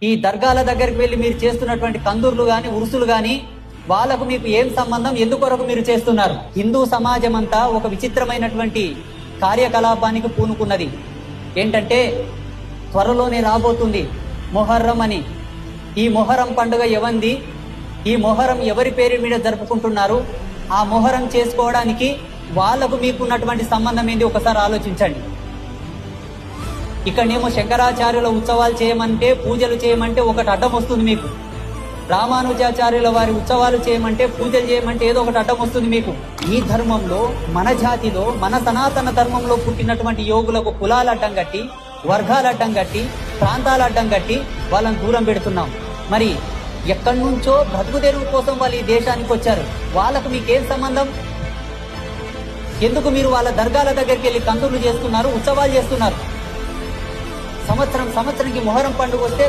ఈ దర్గాల దగ్గరికి వెళ్ళి మీరు చేస్తున్నటువంటి కందూర్లు గాని ఉరుసులు గాని వాళ్ళకు మీకు ఏం సంబంధం, ఎందుకొరకు మీరు చేస్తున్నారు? హిందూ సమాజం అంతా ఒక విచిత్రమైనటువంటి కార్యకలాపానికి పూనుకున్నది. ఏంటంటే త్వరలోనే రాబోతుంది మొహర్రం అని. ఈ మొహర్రం పండుగ ఎవంది? ఈ మొహర్రం ఎవరి పేరు మీద జరుపుకుంటున్నారు? ఆ మొహర్రం చేసుకోవడానికి వాళ్లకు మీకున్నటువంటి సంబంధం ఏంది ఒకసారి ఆలోచించండి. ఇక్కడనేమో శంకరాచార్యుల ఉత్సవాలు చేయమంటే, పూజలు చేయమంటే ఒకటి అడ్డం వస్తుంది మీకు. రామానుజాచార్యుల వారి ఉత్సవాలు చేయమంటే, పూజలు చేయమంటే ఏదో ఒకటి అడ్డం వస్తుంది మీకు. ఈ ధర్మంలో, మన జాతిలో, మన సనాతన ధర్మంలో పుట్టినటువంటి యోగులకు కులాలు అడ్డం కట్టి, వర్గాలు అడ్డం కట్టి, ప్రాంతాలు అడ్డం కట్టి వాళ్ళని దూరం పెడుతున్నాం. మరి ఎక్కడి నుంచో బ్రతుకు తెరువు కోసం వాళ్ళు ఈ దేశానికి వచ్చారు. వాళ్ళకు మీకేం సంబంధం? ఎందుకు మీరు వాళ్ళ దర్గాల దగ్గరికి వెళ్ళి కందులు చేస్తున్నారు, ఉత్సవాలు చేస్తున్నారు? సంవత్సరంకి మొహరం పండుగ వస్తే